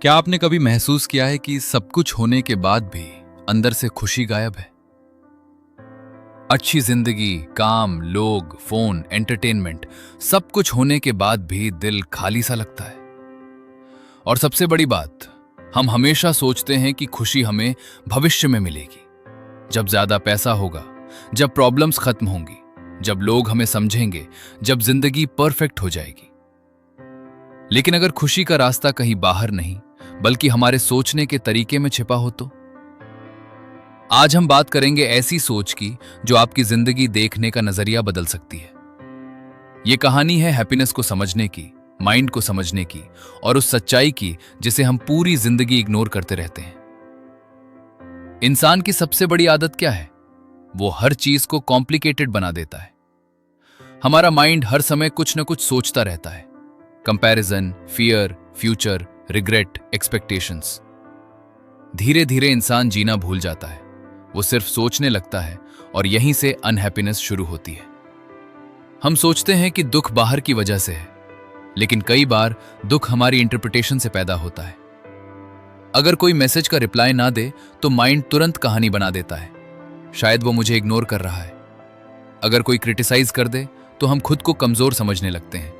क्या आपने कभी महसूस किया है कि सब कुछ होने के बाद भी अंदर से खुशी गायब है? अच्छी जिंदगी, काम, लोग, फोन, एंटरटेनमेंट, सब कुछ होने के बाद भी दिल खाली सा लगता है। और सबसे बड़ी बात, हम हमेशा सोचते हैं कि खुशी हमें भविष्य में मिलेगी, जब ज्यादा पैसा होगा, जब प्रॉब्लम्स खत्म होंगी, जब लोग हमें समझेंगे, जब जिंदगी परफेक्ट हो जाएगी। लेकिन अगर खुशी का रास्ता कहीं बाहर नहीं बल्कि हमारे सोचने के तरीके में छिपा हो तो? आज हम बात करेंगे ऐसी सोच की जो आपकी जिंदगी देखने का नजरिया बदल सकती है। यह कहानी है हैप्पीनेस को समझने की, माइंड को समझने की और उस सच्चाई की जिसे हम पूरी जिंदगी इग्नोर करते रहते हैं। इंसान की सबसे बड़ी आदत क्या है? वो हर चीज को कॉम्प्लिकेटेड बना देता है। हमारा माइंड हर समय कुछ न कुछ सोचता रहता है। Comparison, fear, future, regret, expectations. धीरे धीरे इंसान जीना भूल जाता है। वो सिर्फ सोचने लगता है और यहीं से अनहैप्पीनेस शुरू होती है। हम सोचते हैं कि दुख बाहर की वजह से है, लेकिन कई बार दुख हमारी इंटरप्रिटेशन से पैदा होता है। अगर कोई मैसेज का रिप्लाई ना दे तो माइंड तुरंत कहानी बना देता है, शायद वो मुझे इग्नोर कर रहा है। अगर कोई क्रिटिसाइज कर दे तो हम खुद को कमजोर समझने लगते हैं।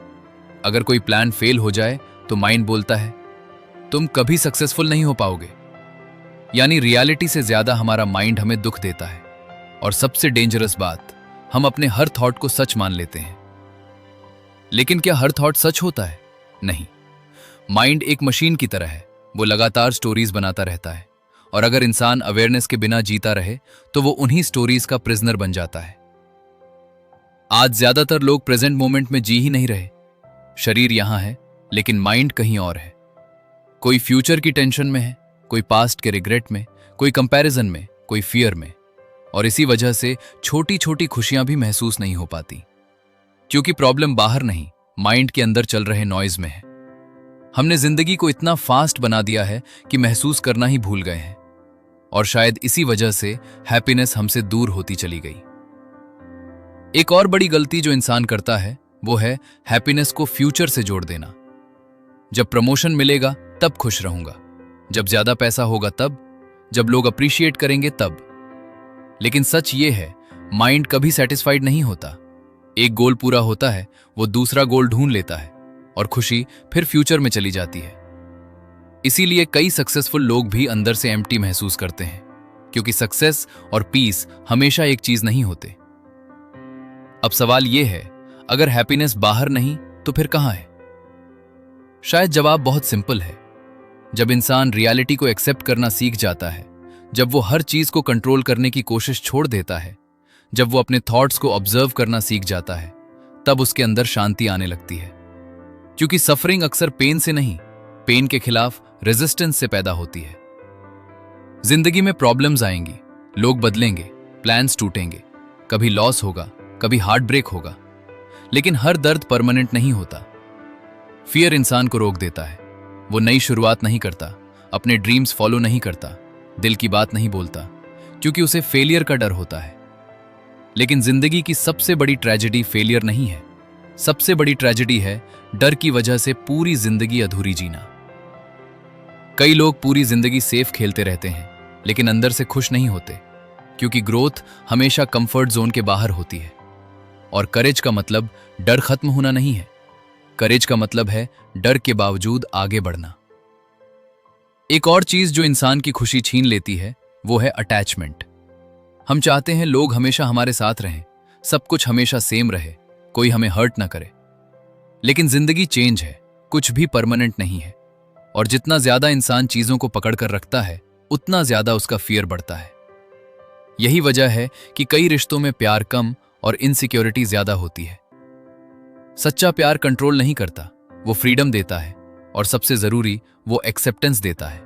अगर कोई प्लान फेल हो जाए तो माइंड बोलता है, तुम कभी सक्सेसफुल नहीं हो पाओगे। यानी रियलिटी से ज्यादा हमारा माइंड हमें दुख देता है। और सबसे डेंजरस बात, हम अपने हर थॉट को सच मान लेते हैं। लेकिन क्या हर थॉट सच होता है? नहीं। माइंड एक मशीन की तरह है, वो लगातार स्टोरीज बनाता रहता है। और अगर इंसान अवेयरनेस के बिना जीता रहे तो वो उन्हीं स्टोरीज का प्रिजनर बन जाता है। आज ज्यादातर लोग प्रेजेंट मोमेंट में जी ही नहीं रहे। शरीर यहां है लेकिन माइंड कहीं और है। कोई फ्यूचर की टेंशन में है, कोई पास्ट के रिग्रेट में, कोई कंपैरिजन में, कोई फियर में। और इसी वजह से छोटी छोटी खुशियां भी महसूस नहीं हो पाती, क्योंकि प्रॉब्लम बाहर नहीं, माइंड के अंदर चल रहे नॉइज में है। हमने जिंदगी को इतना फास्ट बना दिया है कि महसूस करना ही भूल गए हैं। और शायद इसी वजह से हैप्पीनेस हमसे दूर होती चली गई। एक और बड़ी गलती जो इंसान करता है वो है हैप्पीनेस को फ्यूचर से जोड़ देना। जब प्रमोशन मिलेगा तब खुश रहूंगा, जब ज्यादा पैसा होगा तब, जब लोग अप्रिशिएट करेंगे तब। लेकिन सच ये है, माइंड कभी सेटिस्फाइड नहीं होता। एक गोल पूरा होता है, वो दूसरा गोल ढूंढ लेता है और खुशी फिर फ्यूचर में चली जाती है। इसीलिए कई सक्सेसफुल लोग भी अंदर से एम्प्टी महसूस करते हैं, क्योंकि सक्सेस और पीस हमेशा एक चीज नहीं होते। अब सवाल यह है, अगर हैप्पीनेस बाहर नहीं तो फिर कहां है? शायद जवाब बहुत सिंपल है। जब इंसान रियलिटी को एक्सेप्ट करना सीख जाता है, जब वो हर चीज को कंट्रोल करने की कोशिश छोड़ देता है, जब वो अपने थॉट्स को ऑब्जर्व करना सीख जाता है, तब उसके अंदर शांति आने लगती है। क्योंकि सफरिंग अक्सर पेन से नहीं, पेन के खिलाफ रेजिस्टेंस से पैदा होती है। जिंदगी में प्रॉब्लम्स आएंगी, लोग बदलेंगे, प्लान्स टूटेंगे, कभी लॉस होगा, कभी हार्ट ब्रेक होगा। लेकिन हर दर्द परमानेंट नहीं होता। फियर इंसान को रोक देता है। वो नई शुरुआत नहीं करता, अपने ड्रीम्स फॉलो नहीं करता, दिल की बात नहीं बोलता, क्योंकि उसे फेलियर का डर होता है। लेकिन जिंदगी की सबसे बड़ी ट्रेजेडी फेलियर नहीं है। सबसे बड़ी ट्रेजेडी है डर की वजह से पूरी जिंदगी अधूरी जीना। कई लोग पूरी जिंदगी सेफ खेलते रहते हैं, लेकिन अंदर से खुश नहीं होते, क्योंकि ग्रोथ हमेशा कंफर्ट जोन के बाहर होती है। और करेज का मतलब डर खत्म होना नहीं है। करेज का मतलब है डर के बावजूद आगे बढ़ना। एक और चीज जो इंसान की खुशी छीन लेती है वो है अटैचमेंट। हम चाहते हैं लोग हमेशा हमारे साथ रहें, सब कुछ हमेशा सेम रहे, कोई हमें हर्ट ना करे। लेकिन जिंदगी चेंज है, कुछ भी परमानेंट नहीं है। और जितना ज्यादा इंसान चीजों को पकड़ कर रखता है, उतना ज्यादा उसका फियर बढ़ता है। यही वजह है कि कई रिश्तों में प्यार कम और इनसिक्योरिटी ज्यादा होती है। सच्चा प्यार कंट्रोल नहीं करता, वो फ्रीडम देता है। और सबसे जरूरी, वो एक्सेप्टेंस देता है।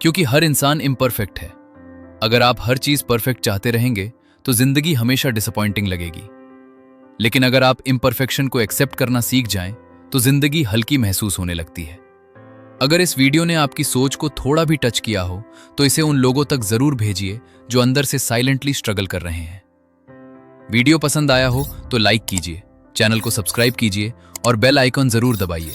क्योंकि हर इंसान इम्परफेक्ट है। अगर आप हर चीज परफेक्ट चाहते रहेंगे तो जिंदगी हमेशा डिसअपॉइंटिंग लगेगी। लेकिन अगर आप इम्परफेक्शन को एक्सेप्ट करना सीख जाएं तो जिंदगी हल्की महसूस होने लगती है। अगर इस वीडियो ने आपकी सोच को थोड़ा भी टच किया हो तो इसे उन लोगों तक जरूर भेजिए जो अंदर से साइलेंटली स्ट्रगल कर रहे हैं। वीडियो पसंद आया हो तो लाइक कीजिए, चैनल को सब्सक्राइब कीजिए और बेल आइकॉन जरूर दबाइए।